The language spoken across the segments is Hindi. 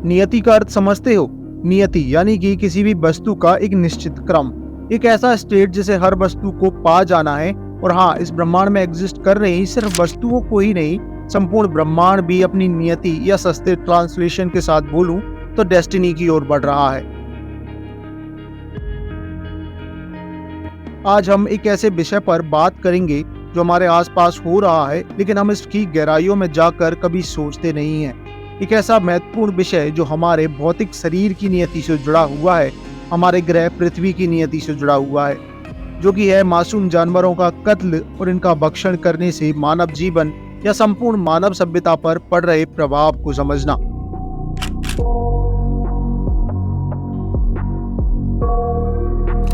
नियति का अर्थ समझते हो? नियति यानी कि किसी भी वस्तु का एक निश्चित क्रम, एक ऐसा स्टेट जिसे हर वस्तु को पा जाना है। और हाँ, इस ब्रह्मांड में एग्जिस्ट कर रही सिर्फ वस्तुओं को ही नहीं, संपूर्ण ब्रह्मांड भी अपनी नियति या सस्ते ट्रांसलेशन के साथ बोलूं तो डेस्टिनी की ओर बढ़ रहा है। आज हम एक ऐसे विषय पर बात करेंगे जो हमारे आसपास हो रहा है, लेकिन हम इसकी गहराइयों में जाकर कभी सोचते नहीं हैं। एक ऐसा महत्वपूर्ण विषय जो हमारे भौतिक शरीर की नियति से जुड़ा हुआ है, हमारे ग्रह पृथ्वी की नियति से जुड़ा हुआ है, जो कि है मासूम जानवरों का कत्ल और इनका भक्षण करने से मानव जीवन या संपूर्ण मानव सभ्यता पर पड़ रहे प्रभाव को समझना।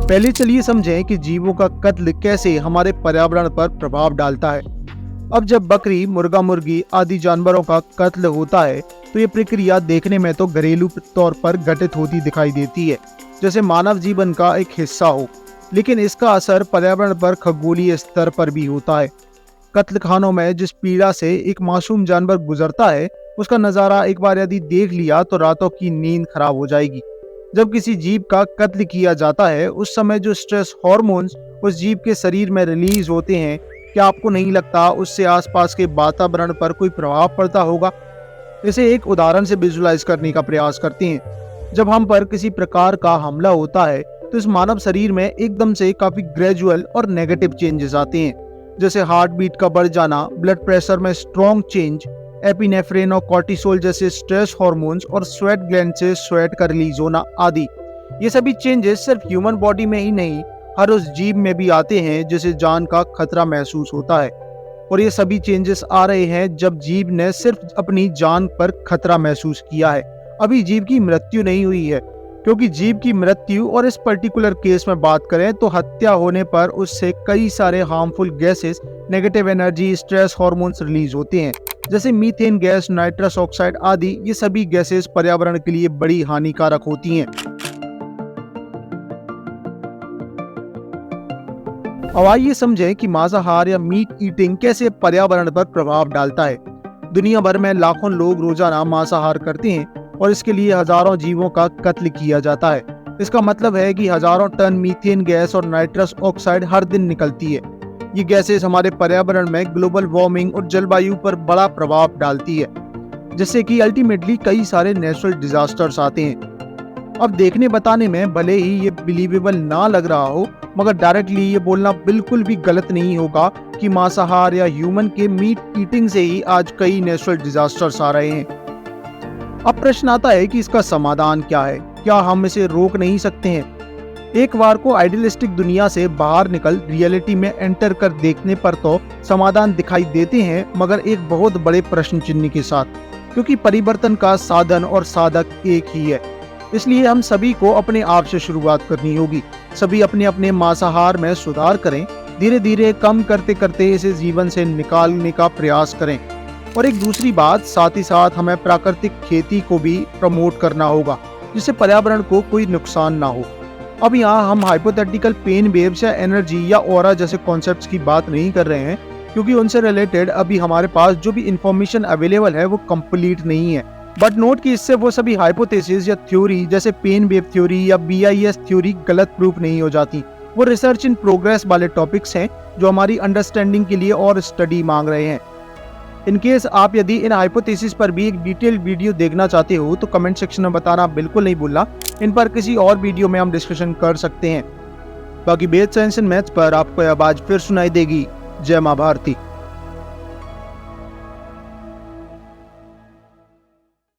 पहले चलिए समझें कि जीवों का कत्ल कैसे हमारे पर्यावरण पर प्रभाव डालता है। अब जब बकरी, मुर्गा, मुर्गी आदि जानवरों का कत्ल होता है तो ये प्रक्रिया देखने में तो घरेलू तौर पर घटित होती दिखाई देती है, जैसे मानव जीवन का एक हिस्सा हो, लेकिन इसका असर पर्यावरण पर खगोलीय स्तर पर भी होता है। कत्ल खानों में जिस पीड़ा से एक मासूम जानवर गुजरता है, उसका नजारा एक बार यदि देख लिया तो रातों की नींद खराब हो जाएगी। जब किसी जीव का कत्ल किया जाता है, उस समय जो स्ट्रेस हार्मोन्स उस जीव के शरीर में रिलीज होते हैं, क्या आपको नहीं लगता उससे आसपास के वातावरण पर कोई प्रभाव पड़ता होगा? इसे एक उदाहरण से विजुलाइज करने का प्रयास करते हैं। जब हम पर किसी प्रकार का हमला होता है तो इस मानव शरीर में एकदम से काफी ग्रेजुअल और नेगेटिव चेंजेस आते हैं, जैसे हार्ट बीट का बढ़ जाना, ब्लड प्रेशर में स्ट्रॉन्ग चेंज, एपिनेफ्रिन और कॉर्टिसोल जैसे स्ट्रेस हार्मोन्स और स्वेट ग्लैंड से स्वेट का रिलीज होना आदि। ये सभी चेंजेस सिर्फ ह्यूमन बॉडी में ही नहीं, हर उस जीव में भी आते हैं जिसे जान का खतरा महसूस होता है। और ये सभी चेंजेस आ रहे हैं जब जीव ने सिर्फ अपनी जान पर खतरा महसूस किया है, अभी जीव की मृत्यु नहीं हुई है। क्योंकि जीव की मृत्यु, और इस पर्टिकुलर केस में बात करें तो हत्या होने पर उससे कई सारे harmful gases, negative energy, stress hormones release होते हैं, जैसे मीथेन गैस, नाइट्रस ऑक्साइड आदि। ये सभी गैसेस पर्यावरण के लिए बड़ी हानिकारक होती हैं। अब आइए समझें कि मांसाहार या मीट ईटिंग कैसे पर्यावरण पर प्रभाव डालता है। दुनिया भर में लाखों लोग रोजाना मांसाहार करते हैं और इसके लिए हजारों जीवों का कत्ल किया जाता है। इसका मतलब है कि हजारों टन मीथेन गैस और नाइट्रस ऑक्साइड हर दिन निकलती है। ये गैसेस हमारे पर्यावरण में ग्लोबल वार्मिंग और जलवायु पर बड़ा प्रभाव डालती है, जिससे कि अल्टीमेटली कई सारे नेचुरल डिजास्टर्स आते हैं। अब देखने बताने में भले ही ये बिलीवेबल ना लग रहा हो, मगर डायरेक्टली ये बोलना बिल्कुल भी गलत नहीं होगा कि मांसाहार या ह्यूमन के मीट ईटिंग से ही आज कई नेचुरल डिजास्टर्स आ रहे हैं। अब प्रश्न आता है कि इसका समाधान क्या है? क्या हम इसे रोक नहीं सकते हैं? एक बार को आइडियलिस्टिक दुनिया से बाहर निकल रियलिटी में एंटर कर देखने पर तो समाधान दिखाई देते हैं, मगर एक बहुत बड़े प्रश्न चिन्ह के साथ, क्योंकि परिवर्तन का साधन और साधक एक ही है। इसलिए हम सभी को अपने आप से शुरुआत करनी होगी। सभी अपने अपने मांसाहार में सुधार करें, धीरे धीरे कम करते करते इसे जीवन से निकालने का प्रयास करें। और एक दूसरी बात, साथ ही साथ हमें प्राकृतिक खेती को भी प्रमोट करना होगा, जिससे पर्यावरण को कोई नुकसान ना हो। अब यहाँ हम हाइपोथेटिकल पेन वेव्स या एनर्जी या ऑरा जैसे कॉन्सेप्ट्स की बात नहीं कर रहे हैं, क्योंकि उनसे रिलेटेड अभी हमारे पास जो भी इंफॉर्मेशन अवेलेबल है वो कंप्लीट नहीं है। बट नोट कि इससे वो सभी हाइपोथेसिस या थ्योरी जैसे पेन वेव थ्योरी या BIS थ्योरी गलत प्रूफ नहीं हो जाती। वो रिसर्च इन प्रोग्रेस वाले टॉपिक्स हैं जो हमारी अंडरस्टैंडिंग के लिए और स्टडी मांग रहे हैं। इन केस आप यदि इन हाइपोथेसिस पर भी एक डिटेल्ड वीडियो देखना चाहते हो तो कमेंट सेक्शन में बताना बिल्कुल नहीं भूलना। इन पर किसी और वीडियो में हम डिस्कशन कर सकते हैं। बाकी बेस साइंस एंड मैथ्स पर आपको आवाज फिर सुनाई देगी। जय मां भारती।